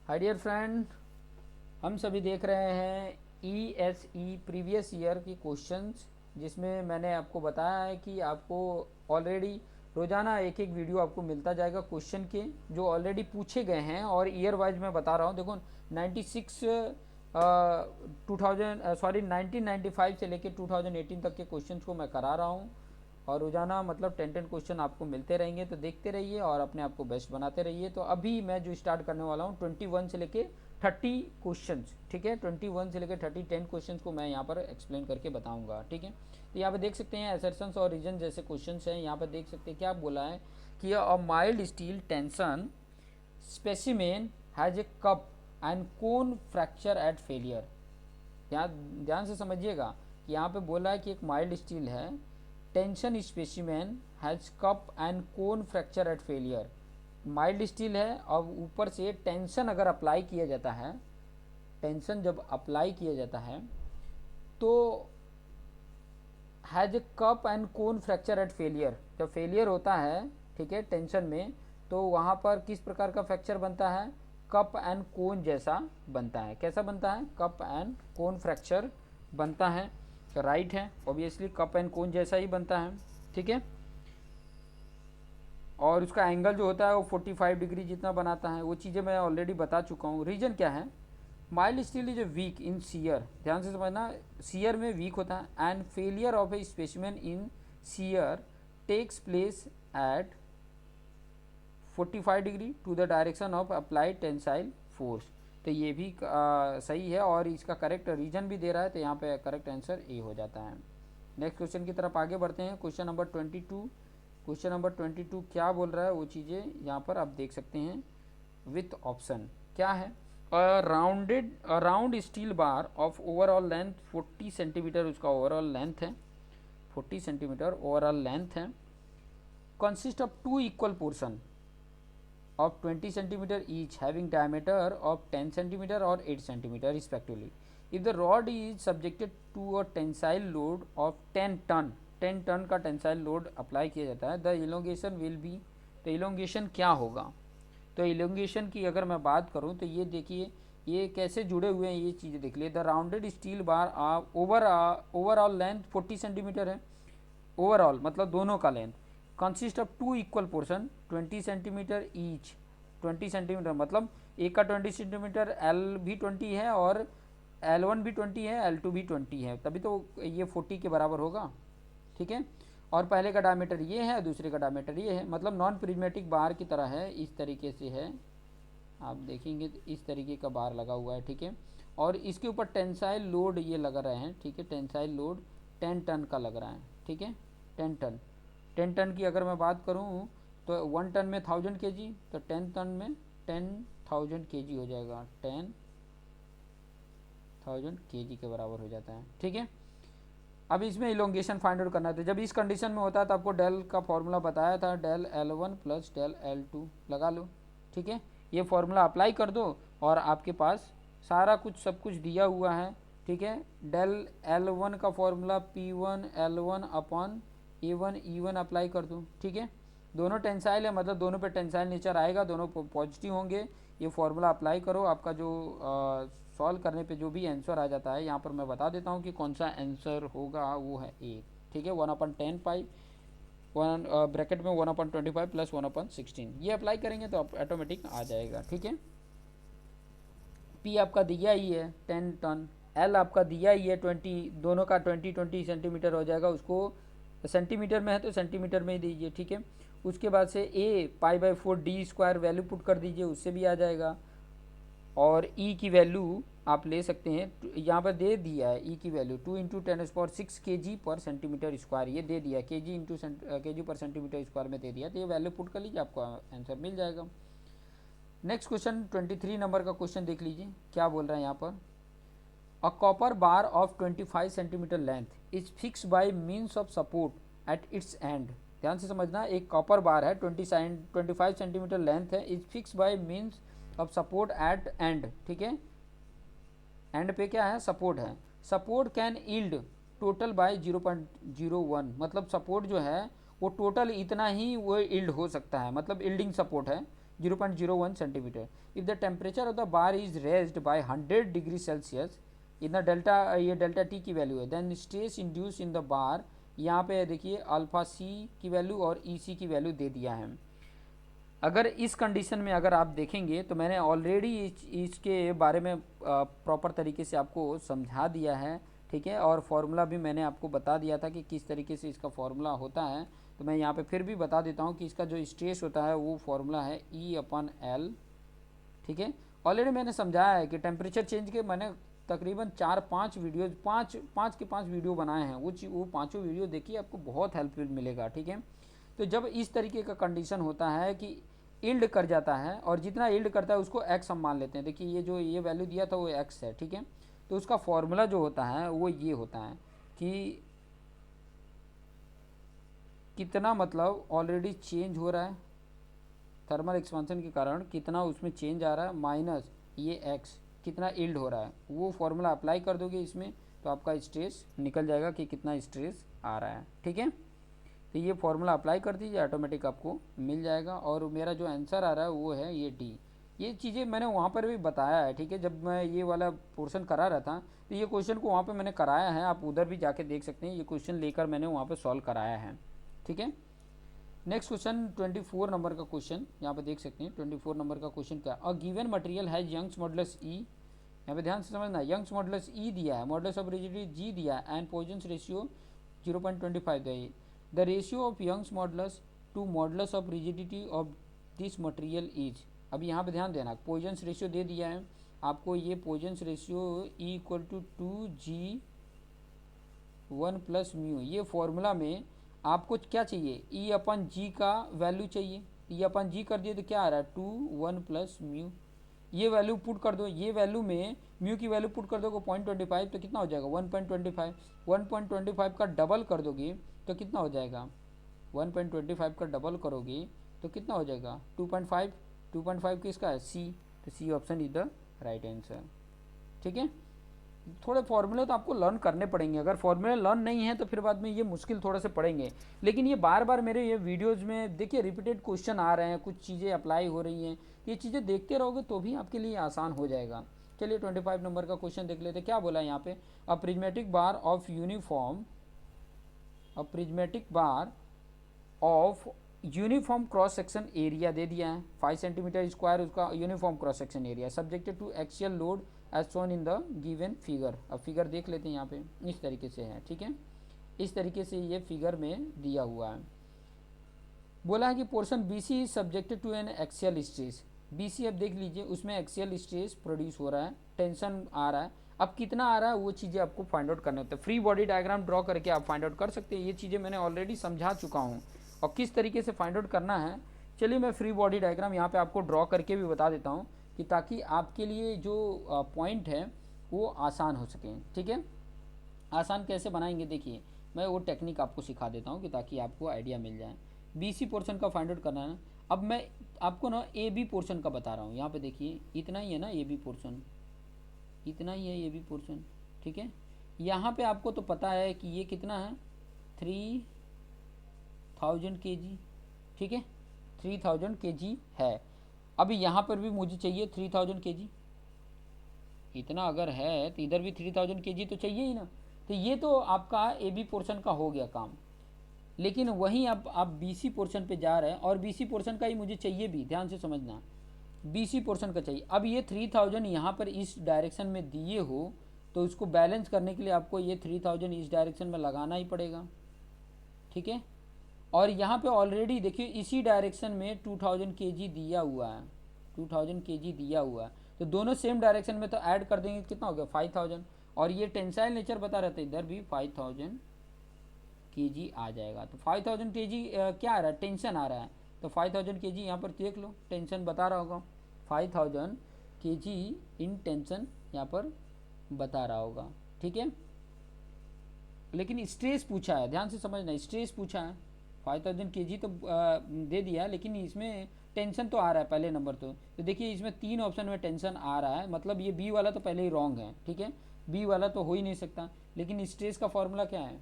Hi dear friend, हम सभी देख रहे हैं ESE प्रीवियस ईयर की क्वेश्चंस, जिसमें मैंने आपको बताया है कि आपको ऑलरेडी रोज़ाना एक एक वीडियो आपको मिलता जाएगा क्वेश्चन के जो ऑलरेडी पूछे गए हैं। और ईयर वाइज मैं बता रहा हूँ। देखो 96 2000 सॉरी 1995 से लेकर 2018 तक के क्वेश्चंस को मैं करा रहा हूँ। और रोज़ाना मतलब 10 क्वेश्चन आपको मिलते रहेंगे, तो देखते रहिए और अपने आप को बेस्ट बनाते रहिए। तो अभी मैं जो स्टार्ट करने वाला हूँ 21 से लेके 30 क्वेश्चंस, ठीक है। 21 से लेकर 10 क्वेश्चंस को मैं यहाँ पर एक्सप्लेन करके बताऊंगा, ठीक है। तो यहाँ पे देख सकते हैं असर्शंस और रीजन जैसे क्वेश्चंस हैं। यहाँ पर देख सकते हैं क्या बोला है कि a mild steel tension specimen has a cup and cone fracture at failure. ध्यान से समझिएगा कि यहाँ पे बोला है कि एक माइल्ड स्टील है, tension specimen has cup and cone fracture at failure. Mild steel है और ऊपर से टेंशन अगर अप्लाई किया जाता है, टेंशन जब अप्लाई किया जाता है तो has a cup and cone fracture at failure. जब फेलियर होता है, ठीक है, टेंशन में, तो वहाँ पर किस प्रकार का फ्रैक्चर बनता है? कप एंड कोन जैसा बनता है। कैसा बनता है? कप एंड कोन फ्रैक्चर बनता है। राइट है, ऑब्वियसली कप एंड कोन जैसा ही बनता है, ठीक है। और उसका एंगल जो होता है वो 45 डिग्री जितना बनाता है। वो चीज़ें मैं ऑलरेडी बता चुका हूँ। रीजन क्या है? Mild steel is weak in shear. ध्यान से समझना, सीयर में वीक होता है। And failure of a specimen in shear takes place at 45 degree to the direction of applied tensile force. तो ये भी सही है और इसका करेक्ट रीजन भी दे रहा है, तो यहाँ पे करेक्ट आंसर ए हो जाता है। नेक्स्ट क्वेश्चन की तरफ आगे बढ़ते हैं। Question number 22। क्वेश्चन नंबर 22 क्या बोल रहा है वो चीज़ें यहाँ पर आप देख सकते हैं विथ ऑप्शन। क्या है? Round steel bar of overall length 40 centimetre, उसका ओवरऑल लेंथ है 40 सेंटीमीटर ओवरऑल लेंथ है। Consist of two equal portion of 20 centimeter each having diameter of 10 centimeter or 8 centimeter respectively. If the rod is subjected to a tensile load of 10 ton, 10 ton का tensile load apply किया जाता है, the elongation will be. तो elongation क्या होगा? तो elongation की अगर मैं बात करूं तो ये देखिए ये कैसे जुड़े हुए हैं, ये चीज़ें देख लिए। The rounded steel bar overall length 40 centimetre है। ओवरऑल मतलब दोनों का length consist of two equal portion 20 centimetre each. 20 centimetre मतलब एक का 20 सेंटीमीटर, एल भी 20 है और L1 भी 20 है, L2 भी 20 है, तभी तो ये 40 के बराबर होगा, ठीक है। और पहले का डायमीटर ये है, दूसरे का डायमीटर ये है, मतलब नॉन प्रिज्मेटिक बार की तरह है, इस तरीके से है। आप देखेंगे तो इस तरीके का बार लगा हुआ है, ठीक है। और इसके ऊपर टेंसाइल लोड ये लगा रहे हैं, ठीक है। टेंसाइल लोड 10 टन का लग रहा है, ठीक है। 10 टन, 10 टन की अगर मैं बात करूँ तो 1 टन में 1000 kg, तो 10 टन में 10,000 kg हो जाएगा, 10,000 kg के बराबर हो जाता है, ठीक है। अब इसमें इलोंगेशन फाइंड आउट करना है। तो जब इस कंडीशन में होता है तो आपको डेल का फॉर्मूला बताया था, del L1 plus del L2 लगा लो, ठीक है। ये फॉर्मूला अप्लाई कर दो और आपके पास सारा कुछ सब कुछ दिया हुआ है, ठीक है। डेल L1 का formula P1 L1 upon A1 E1 apply कर दूँ, ठीक है। दोनों टेंसाइल है, मतलब दोनों पे टेंसाइल नेचर आएगा, दोनों पॉजिटिव होंगे। ये फॉर्मूला अप्लाई करो, आपका जो सॉल्व करने पे जो भी आंसर आ जाता है, यहाँ पर मैं बता देता हूँ कि कौन सा आंसर होगा, वो है ए, ठीक है। 1/10 पाई वन ब्रैकेट में 1/25 प्लस 1/16, ये अप्लाई करेंगे तो ऑटोमेटिक आ जाएगा, ठीक है। पी आपका दिया ही है 10 टन, एल आपका दिया ही है 20, दोनों का 20 सेंटीमीटर हो जाएगा। उसको सेंटीमीटर में है तो सेंटीमीटर में ही दीजिए, ठीक है। उसके बाद से ए π/4 डी स्क्वायर वैल्यू पुट कर दीजिए, उससे भी आ जाएगा। और ई की वैल्यू आप ले सकते हैं, यहाँ पर दे दिया है ई की वैल्यू 2 × 10⁶ kg पर सेंटीमीटर स्क्वायर, ये दे दिया kg × kg पर सेंटीमीटर स्क्वायर में दे दिया। तो ये वैल्यू पुट कर लीजिए, आपको आंसर मिल जाएगा। नेक्स्ट क्वेश्चन 23 नंबर का क्वेश्चन देख लीजिए क्या बोल रहा है यहाँ पर। A copper bar of 25 centimetre length is fix by means of support at its end. ध्यान से समझना, एक कॉपर बार है 25 सेंटीमीटर लेंथ है, is fix by means of support at end, ठीक है। एंड पे क्या है? सपोर्ट है। Support can yield total by 0.01, मतलब सपोर्ट जो है वो टोटल इतना ही वो ईल्ड हो सकता है, मतलब ईल्डिंग सपोर्ट है। 0.01 centimetre. If the temperature of the bar is raised by 100 degree Celsius, इतना डेल्टा, ये डेल्टा टी की वैल्यू है, then stress induce in the bar, यहाँ पे देखिए अल्फा सी की वैल्यू और ई सी की वैल्यू दे दिया है। अगर इस कंडीशन में अगर आप देखेंगे तो मैंने ऑलरेडी इसके बारे में प्रॉपर तरीके से आपको समझा दिया है, ठीक है, और फॉर्मूला भी मैंने आपको बता दिया था कि किस तरीके से इसका फॉर्मूला होता है। तो मैं यहाँ पे फिर भी बता देता हूँ कि इसका जो स्ट्रेस होता है वो फॉर्मूला है E/L, ठीक है। ऑलरेडी मैंने समझाया है कि टेम्परेचर चेंज के मैंने तकरीबन 4-5 वीडियो, पाँच के 5 वीडियो बनाए हैं, वो पाँचों वीडियो देखिए, आपको बहुत हेल्पफुल मिलेगा, ठीक है। तो जब इस तरीके का कंडीशन होता है कि इल्ड कर जाता है, और जितना इल्ड करता है उसको एक्स हम मान लेते हैं, देखिए ये जो ये वैल्यू दिया था वो एक्स है, ठीक है। तो उसका फॉर्मूला जो होता है वो ये होता है कि कितना मतलब ऑलरेडी चेंज हो रहा है थर्मल एक्सपेंशन के कारण, कितना उसमें चेंज आ रहा है, माइनस ये एक्स कितना इल्ड हो रहा है, वो फॉर्मूला अप्लाई कर दोगे इसमें तो आपका स्ट्रेस निकल जाएगा कि कितना स्ट्रेस आ रहा है, ठीक है। तो ये फॉर्मूला अप्लाई कर दीजिए, ऑटोमेटिक आपको मिल जाएगा। और मेरा जो आंसर आ रहा है वो है ये डी। ये चीज़ें मैंने वहाँ पर भी बताया है, ठीक है, जब मैं ये वाला पोर्शन करा रहा था तो ये क्वेश्चन को वहाँ पे मैंने कराया है, आप उधर भी जाके देख सकते हैं, ये क्वेश्चन लेकर मैंने वहाँ पे सॉल्व कराया है, ठीक है। नेक्स्ट क्वेश्चन 24 नंबर का क्वेश्चन यहाँ पे देख सकते हैं। 24 नंबर का क्वेश्चन क्या, a given material has Young's modulus E, यहाँ पे ध्यान से समझना, यंग्स मॉडुलस ई दिया है, मॉडुलस ऑफ रिजिडिटी जी दिया है, एंड पॉइजन्स रेशियो 0.25 दिया है। The ratio of Young's modulus to modulus of rigidity of this material is, अब यहाँ पे ध्यान देना, पॉइजन्स रेशियो दे दिया है आपको, ये Poisson's ratio E equal to 2G 1+μ, ये फॉर्मूला में आपको क्या चाहिए, E/G का वैल्यू चाहिए, E/G कर दिए तो क्या आ रहा है 2 1+μ, ये वैल्यू पुट कर दो, ये वैल्यू में म्यू की वैल्यू पुट कर दोगे 0.25 तो कितना हो जाएगा 1.25, 1.25 का डबल कर दोगे तो कितना हो जाएगा, 1.25 का डबल करोगे तो कितना हो जाएगा 2.5, 2.5 किसका है सी, तो C option is the right answer, ठीक है। थोड़े फॉर्मूले तो आपको लर्न करने पड़ेंगे, अगर फॉर्मूले लर्न नहीं है तो फिर बाद में ये मुश्किल थोड़े से पड़ेंगे, लेकिन ये बार बार मेरे ये वीडियोस में देखिए रिपीटेड क्वेश्चन आ रहे हैं, कुछ चीज़ें अप्लाई हो रही हैं, ये चीज़ें देखते रहोगे तो भी आपके लिए आसान हो जाएगा। चलिए 25 नंबर का क्वेश्चन देख लेते, क्या बोला है यहाँ पे, a prismatic bar of uniform, a prismatic bar of uniform cross section area दे दिया है 5 सेंटीमीटर स्क्वायर, उसका uniform cross section area, subjected to axial load as shown in the given figure. अब फिगर देख लेते हैं यहाँ पे, इस तरीके से है, ठीक है, इस तरीके से ये फिगर में दिया हुआ है। बोला है कि portion BC is subjected to an axial stress, BC अब देख लीजिए उसमें एक्सियल स्ट्रेस प्रोड्यूस हो रहा है, टेंशन आ रहा है, अब कितना आ रहा है वो चीज़ें आपको फाइंड आउट करना होता है, फ्री बॉडी डायग्राम ड्रॉ करके आप फाइंड आउट कर सकते हैं, ये चीज़ें मैंने ऑलरेडी समझा चुका हूँ और किस तरीके से फाइंड आउट करना है। चलिए मैं फ्री बॉडी डायग्राम यहाँ पे आपको ड्रॉ करके भी बता देता हूँ कि ताकि आपके लिए जो पॉइंट है वो आसान हो सके, ठीक है। आसान कैसे बनाएंगे देखिए, मैं वो टेक्निक आपको सिखा देता हूँ कि ताकि आपको आइडिया मिल जाए। BC पोर्शन का फाइंड आउट करना है ना, अब मैं आपको ना AB पोर्शन का बता रहा हूँ, यहाँ पे देखिए इतना ही है ना AB पोर्शन, इतना ही है AB पोर्शन, ठीक है। यहाँ पे आपको तो पता है कि ये कितना है 3000 kg, ठीक है, 3000 kg है। अभी यहाँ पर भी मुझे चाहिए 3000 kg, इतना अगर है तो इधर भी 3000 kg तो चाहिए ही ना, तो ये तो आपका AB पोर्शन का हो गया काम। लेकिन वहीं अब आप BC पोर्शन पे जा रहे हैं और BC पोर्शन का ही मुझे चाहिए भी, ध्यान से समझना, BC पोर्शन का चाहिए। अब ये 3000 यहाँ पर इस डायरेक्शन में दिए हो तो उसको बैलेंस करने के लिए आपको ये 3000 इस डायरेक्शन में लगाना ही पड़ेगा, ठीक है। और यहाँ पे ऑलरेडी देखिए इसी डायरेक्शन में 2000 kg दिया हुआ है, 2000 kg दिया हुआ है, तो दोनों सेम डायरेक्शन में तो ऐड कर देंगे कितना हो गया 5000, और ये टेंसाइल नेचर बता रहे थे, इधर भी 5000 kg आ जाएगा। तो 5000 kg क्या आ रहा है, टेंशन आ रहा है, तो 5000 kg यहाँ पर देख लो, टेंशन बता रहा होगा 5000 kg इन टेंशन यहाँ पर बता रहा होगा, ठीक है। लेकिन स्ट्रेस पूछा है, ध्यान से समझना, स्ट्रेस पूछा है, 5000 kg तो दे दिया, लेकिन इसमें टेंशन तो आ रहा है पहले नंबर। तो देखिए इसमें 3 ऑप्शन में टेंशन आ रहा है, मतलब ये बी वाला तो पहले ही रॉन्ग है, ठीक है, बी वाला तो हो ही नहीं सकता। लेकिन स्ट्रेस का फॉर्मूला क्या है,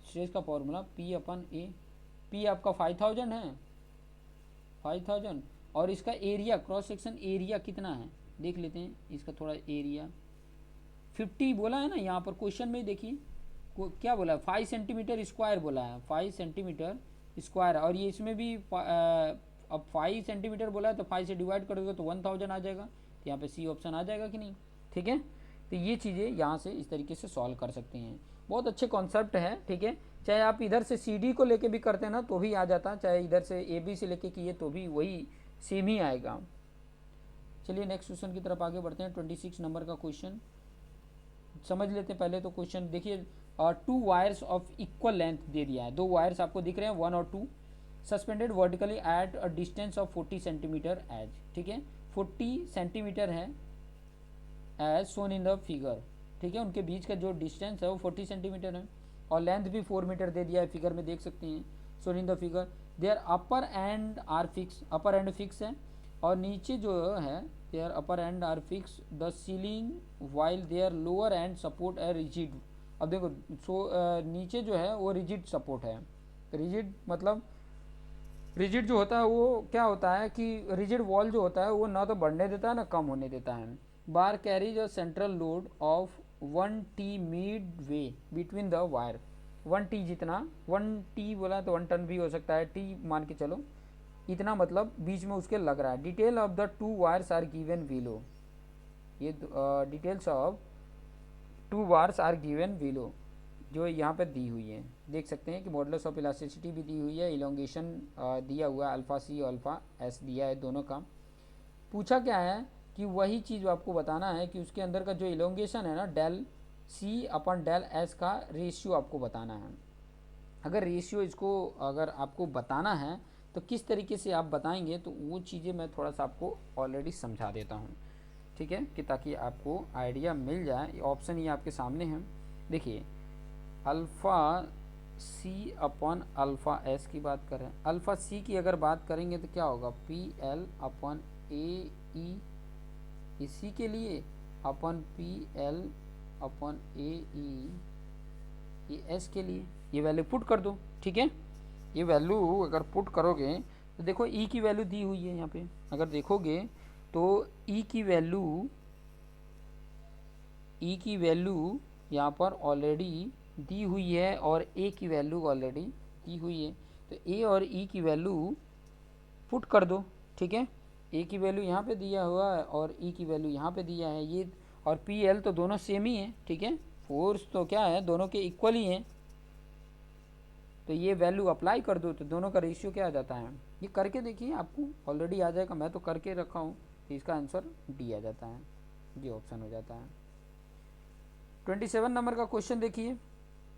स्ट्रेस का फॉर्मूला P/A, P आपका 5000 है, 5000 और इसका एरिया, क्रॉस सेक्शन एरिया कितना है देख लेते हैं, इसका थोड़ा एरिया 50 बोला है ना यहाँ पर क्वेश्चन में, देखिए क्या बोला है, 5 सेंटीमीटर स्क्वायर बोला है, 5 सेंटीमीटर स्क्वायर। और ये इसमें भी अब 5 सेंटीमीटर बोला है तो 5 से डिवाइड करोगे तो 1000 आ जाएगा, तो यहाँ पे सी ऑप्शन आ जाएगा कि नहीं, ठीक है। तो ये चीज़ें यहाँ से इस तरीके से सॉल्व कर सकते हैं, बहुत अच्छे कॉन्सेप्ट है, ठीक है। चाहे आप इधर से सी डी को लेके भी करते हैं ना तो भी आ जाता, चाहे इधर से ए बी से लेके किए तो भी वही सेम ही आएगा। चलिए नेक्स्ट क्वेश्चन की तरफ आगे बढ़ते हैं। 26 नंबर का क्वेश्चन समझ लेते हैं पहले तो। क्वेश्चन देखिए, 2 वायर्स ऑफ इक्वल लेंथ दे दिया है, 2 वायर्स आपको दिख रहे हैं 1 और 2, suspended vertically at a distance of 40 centimetre as, ठीक है, 40 सेंटीमीटर है as shown in the figure, ठीक है। उनके बीच का जो डिस्टेंस है वो 40 सेंटीमीटर है और लेंथ भी 4 मीटर दे दिया है, फिगर में देख सकते हैं, shown in the figure. Their upper end are fix, upper end fix है और नीचे जो है their upper end are fix the ceiling while their lower end support है रिजिड। अब देखो नीचे जो है वो रिजिड सपोर्ट है, रिजिड मतलब रिजिड जो होता है वो क्या होता है कि रिजिड वॉल जो होता है वो ना तो बढ़ने देता है ना कम होने देता है। Bar carries a central load of 1 T midway between the wire, 1 T जितना, 1 टी बोला तो 1 टन भी हो सकता है, टी मान के चलो इतना, मतलब बीच में उसके लग रहा है। Detail of the 2 wires are given below, ये details of 2 wires are given below जो यहाँ पर दी हुई है, देख सकते हैं कि मॉडुलस ऑफ इलास्टिसिटी भी दी हुई है, इलोंगेशन दिया हुआ है, अल्फा सी और अल्फा एस दिया है दोनों का। पूछा क्या है कि वही चीज़ आपको बताना है कि उसके अंदर का जो इलोंगेशन है ना डेल सी अपन डेल एस का रेशियो आपको बताना है। अगर रेशियो इसको अगर आपको बताना है तो किस तरीके से आप बताएंगे, तो वो चीज़ें मैं थोड़ा सा आपको ऑलरेडी समझा देता हूँ, ठीक है, कि ताकि आपको आइडिया मिल जाए। ऑप्शन ये आपके सामने है, देखिए अल्फ़ा सी अपन अल्फ़ा एस की बात करें, अल्फ़ा सी की अगर बात करेंगे तो क्या होगा, पी एल अपन ए ई, इसी के लिए अपन पी एल अपन ए ई, ये एस के लिए ये वैल्यू पुट कर दो, ठीक है। ये वैल्यू अगर पुट करोगे तो देखो ई की वैल्यू दी हुई है यहाँ पे, अगर देखोगे तो ई की वैल्यू यहाँ पर ऑलरेडी दी हुई है और ए की वैल्यू ऑलरेडी दी हुई है, तो ए और ई की वैल्यू पुट कर दो, ठीक है। ए की वैल्यू यहाँ पे दिया हुआ है और ई की वैल्यू यहाँ पे दिया है, ये और पी एल तो दोनों सेम ही है, ठीक है, फोर्स तो क्या है दोनों के इक्वल ही हैं, तो ये वैल्यू अप्लाई कर दो तो दोनों का रेशियो क्या आ जाता है, ये करके देखिए आपको ऑलरेडी आ जाएगा, मैं तो करके रखा हूँ, तो इसका आंसर डी आ जाता है, ये ऑप्शन हो जाता है। 27 नंबर का क्वेश्चन देखिए,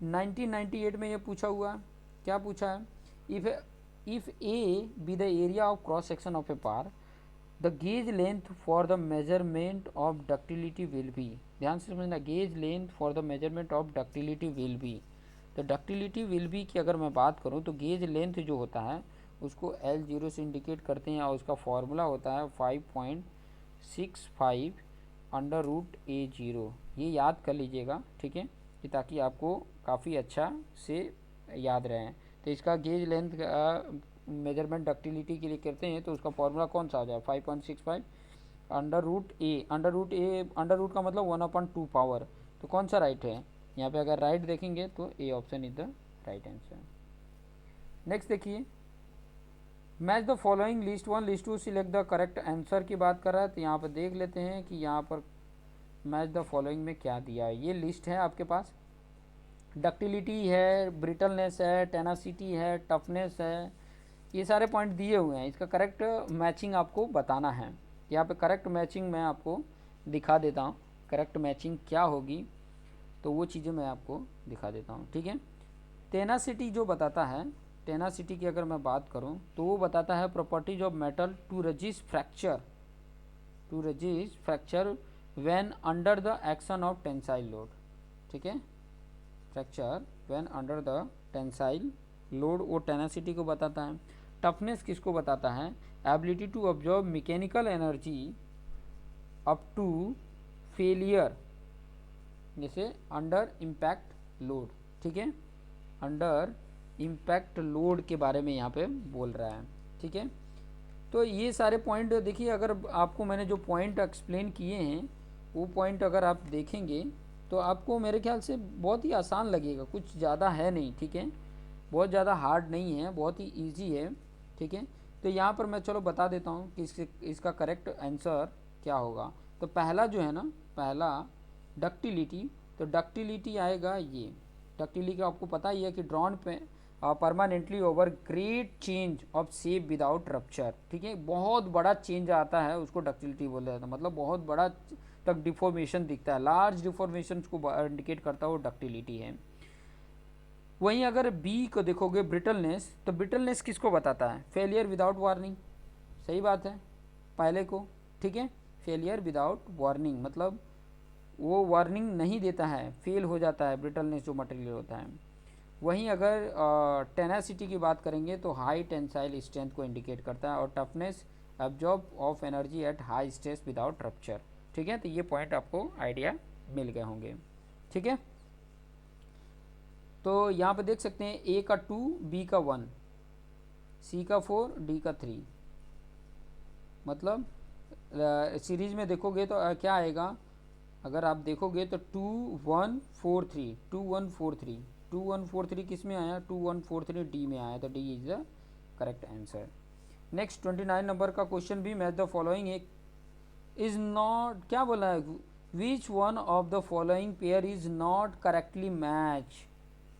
1998 में ये पूछा हुआ, क्या पूछा है, if A be the area of cross section of a bar, the gauge length for the measurement of ductility will be, ध्यान से समझना, gauge length for the measurement of ductility will be. तो डक्टिलिटी विल बी की अगर मैं बात करूँ तो गेज लेंथ जो होता है उसको L0 से इंडिकेट करते हैं और उसका फॉर्मूला होता है 5.65 अंडर रूट A0, ये याद कर लीजिएगा, ठीक है, कि ताकि आपको काफ़ी अच्छा से याद रहे। तो इसका गेज लेंथ मेजरमेंट डक्टिलिटी के लिए करते हैं तो उसका फॉर्मूला कौन सा आ जाए, 5.65 अंडर रूट ए, अंडर रूट का मतलब 1/2 पावर, तो कौन सा राइट है यहाँ पे, अगर राइट देखेंगे तो A option is the right answer. Next देखिए, match the following list 1 list 2 select the correct answer की बात कर रहा है, तो यहाँ पर देख लेते हैं कि यहाँ पर मैच द फॉलोइंग में क्या दिया है। ये लिस्ट है आपके पास, डक्टिलिटी है, ब्रिटलनेस है, टेनासिटी है, टफनेस है, ये सारे पॉइंट दिए हुए हैं, इसका करेक्ट मैचिंग आपको बताना है। यहाँ पे करेक्ट मैचिंग मैं आपको दिखा देता हूँ, करेक्ट मैचिंग क्या होगी तो वो चीज़ें मैं आपको दिखा देता हूँ, ठीक है। टेनासिटी जो बताता है, टेनासिटी की अगर मैं बात करूँ तो वो बताता है properties of metal to resist fracture when under the action of tensile load, ठीक है, fracture when under the tensile load, वो टेनासिटी को बताता है। टफनेस किसको बताता है, ability to observe mechanical energy up to failure, जैसे अंडर इम्पैक्ट लोड, ठीक है, अंडर इम्पैक्ट लोड के बारे में यहाँ पे बोल रहा है, ठीक है। तो ये सारे पॉइंट देखिए, अगर आपको मैंने जो पॉइंट एक्सप्लेन किए हैं वो पॉइंट अगर आप देखेंगे तो आपको मेरे ख्याल से बहुत ही आसान लगेगा, कुछ ज़्यादा है नहीं, ठीक है, बहुत ज़्यादा हार्ड नहीं है, बहुत ही इजी है, ठीक है। तो यहाँ पर मैं चलो बता देता हूँ कि इसका करेक्ट आंसर क्या होगा। तो पहला जो है ना, पहला डक्टिलिटी, तो डक्टिलिटी आएगा ये। डक्टिलिटी आपको पता ही है कि ड्रॉन पे permanently over great change of shape without rupture, ठीक है, बहुत बड़ा चेंज आता है उसको डक्टिलिटी बोला जाता है, मतलब बहुत बड़ा तक डिफॉर्मेशन दिखता है, लार्ज डिफॉर्मेशन को इंडिकेट करता है वो डक्टिलिटी है। वहीं अगर बी को देखोगे ब्रिटलनेस, तो ब्रिटलनेस किसको बताता है? फेलियर विदाउट वार्निंग, सही बात है पहले को, ठीक है, फेलियर विदाउट वार्निंग मतलब वो वार्निंग नहीं देता है, फेल हो जाता है ब्रिटलनेस जो मटेरियल होता है। वहीं अगर टेनासिटी की बात करेंगे तो हाई टेंसाइल स्ट्रेंथ को इंडिकेट करता है, और toughness absorb of energy at high stress without rupture, ठीक है। तो ये पॉइंट आपको आइडिया मिल गए होंगे, ठीक है। तो यहाँ पे देख सकते हैं ए का 2, बी का 1, सी का 4, डी का 3, मतलब सीरीज में देखोगे तो क्या आएगा, अगर आप देखोगे तो 2 1 4 3, 2 1 4 3, 2 1 4 3 किस में आया? 2 1 4 3 डी में आया, तो D is the correct answer. Next 29 number का क्वेश्चन भी, मैच द फॉलोइंग एक इज नॉट, क्या बोला है, which one of the following pair is not correctly match,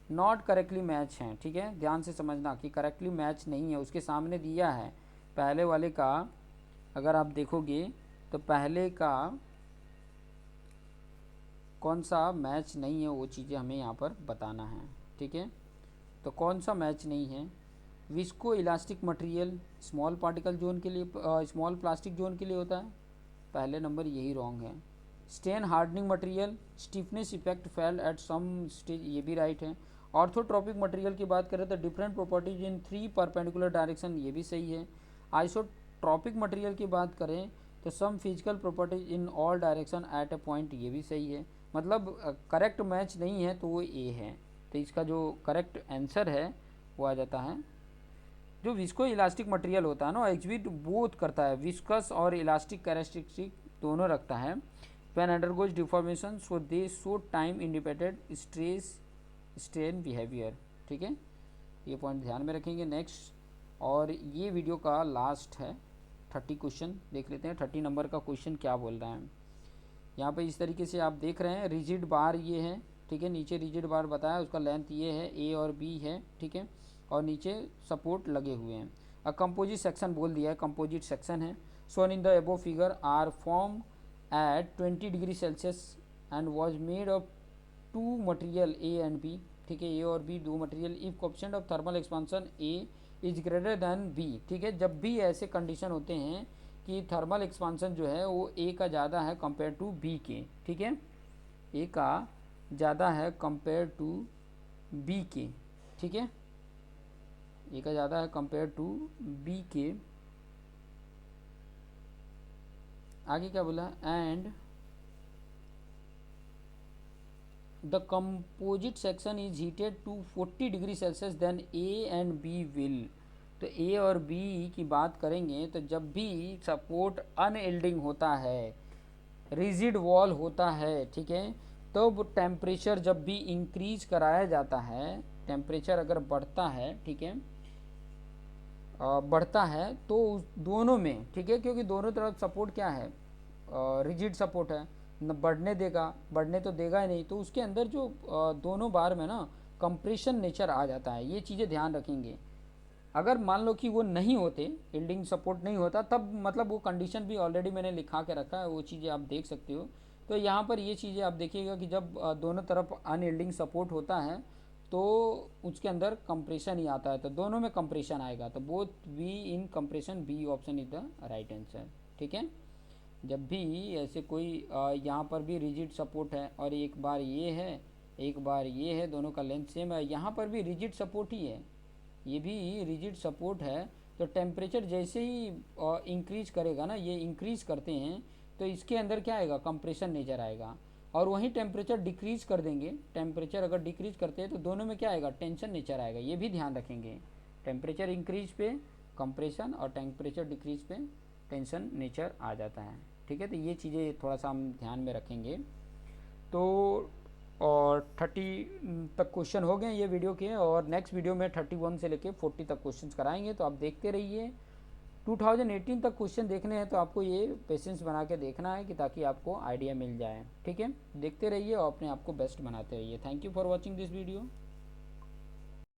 not correctly match हैं, ठीक है, ध्यान से समझना कि करेक्टली मैच नहीं है, उसके सामने दिया है पहले वाले का, अगर आप देखोगे तो पहले का कौन सा मैच नहीं है वो चीज़ें हमें यहाँ पर बताना है, ठीक है। तो कौन सा मैच नहीं है? Visco elastic material small particle zone के लिए, स्मॉल प्लास्टिक जोन के लिए होता है, पहले नंबर यही रॉन्ग है। Strain hardening material stiffness effect failed at some stage, ये भी राइट है। ऑर्थोट्रॉपिक मटेरियल की बात करें तो डिफरेंट प्रॉपर्टीज इन 3 परपेंडिकुलर डायरेक्शन, ये भी सही है। आइसोट्रॉपिक मटेरियल की बात करें तो some physical properties in all direction at a point, ये भी सही है। मतलब करेक्ट मैच नहीं है तो वो ए है। तो इसका जो करेक्ट आंसर है वो आ जाता है, जो विस्को इलास्टिक मटेरियल होता है ना, एग्जिबिट बोथ करता है, विस्कस और इलास्टिक कैरेक्टरिस्टिक दोनों रखता है। When undergoes deformation so they show time independent stress strain behaviour, ठीक है, ये पॉइंट ध्यान में रखेंगे। नेक्स्ट, और ये वीडियो का लास्ट है, 30 क्वेश्चन देख लेते हैं। 30 नंबर का क्वेश्चन क्या बोल रहा है यहाँ पे, इस तरीके से आप देख रहे हैं, रिजिड बार ये है, ठीक है, नीचे रिजिड बार बताया, उसका लेंथ ये है, ए और बी है, ठीक है, और नीचे सपोर्ट लगे हुए हैं। अ कंपोजिट सेक्शन बोल दिया है, कंपोजिट सेक्शन है। Shown in the above figure are form at 20 degree Celsius and was made of 2 material A and B, ठीक है, ए और B 2 material. If coefficient of thermal expansion A is greater than B, ठीक है, जब भी ऐसे condition होते हैं कि थर्मल एक्सपांशन जो है वो ए का ज़्यादा है कंपेयर टू बी के, ठीक है, ए का ज़्यादा है कंपेयर टू बी के, ठीक है, ए का ज़्यादा है कंपेयर टू बी के। आगे क्या बोला, and the composite section is heated to 40 degree Celsius then A and B will. तो ए और बी की बात करेंगे तो जब भी सपोर्ट अनयील्डिंग होता है, रिजिड वॉल होता है, ठीक है, तो वो टेम्परेचर जब भी इंक्रीज कराया जाता है, टेम्परेचर अगर बढ़ता है, ठीक है, बढ़ता है तो दोनों में, ठीक है, क्योंकि दोनों तरफ सपोर्ट क्या है, रिजिड सपोर्ट है, न बढ़ने देगा, बढ़ने तो देगा ही नहीं, तो उसके अंदर जो दोनों बार में ना कंप्रेशन नेचर आ जाता है, ये चीज़ें ध्यान रखेंगे। अगर मान लो कि वो नहीं होते, यील्डिंग सपोर्ट नहीं होता, तब मतलब वो कंडीशन भी ऑलरेडी मैंने लिखा के रखा है, वो चीज़ें आप देख सकते हो। तो यहाँ पर ये चीज़ें आप देखिएगा कि जब दोनों तरफ अनयील्डिंग सपोर्ट होता है तो उसके अंदर कंप्रेशन ही आता है, तो दोनों में कंप्रेशन आएगा, तो both be in compression, B option is the right answer, ठीक है। जब भी ऐसे कोई यहाँ पर भी रिजिड सपोर्ट है और एक बार ये है, एक बार ये है, दोनों का लेंथ सेम है, यहाँ पर भी रिजिड सपोर्ट ही है, ये भी रिजिड सपोर्ट है, तो टेम्परेचर जैसे ही इंक्रीज करेगा ना, ये इंक्रीज करते हैं तो इसके अंदर क्या आएगा, कंप्रेशन नेचर आएगा, और वहीं टेम्परेचर डिक्रीज कर देंगे, टेम्परेचर अगर डिक्रीज करते हैं तो दोनों में क्या आएगा, टेंशन नेचर आएगा, ये भी ध्यान रखेंगे। टेम्परेचर इंक्रीज पे कंप्रेशन और टेम्परेचर डिक्रीज पे टेंशन नेचर आ जाता है। ठीक है, तो ये चीज़ें थोड़ा सा हम ध्यान में रखेंगे। तो और 30 तक क्वेश्चन हो गए ये वीडियो के, और नेक्स्ट वीडियो में 31 से लेके 40 तक क्वेश्चन कराएंगे, तो आप देखते रहिए। 2018 तक क्वेश्चन देखने हैं तो आपको ये पेशेंस बना के देखना है कि ताकि आपको आइडिया मिल जाए। ठीक है, देखते रहिए और अपने आप को बेस्ट बनाते रहिए। Thank you for watching this video.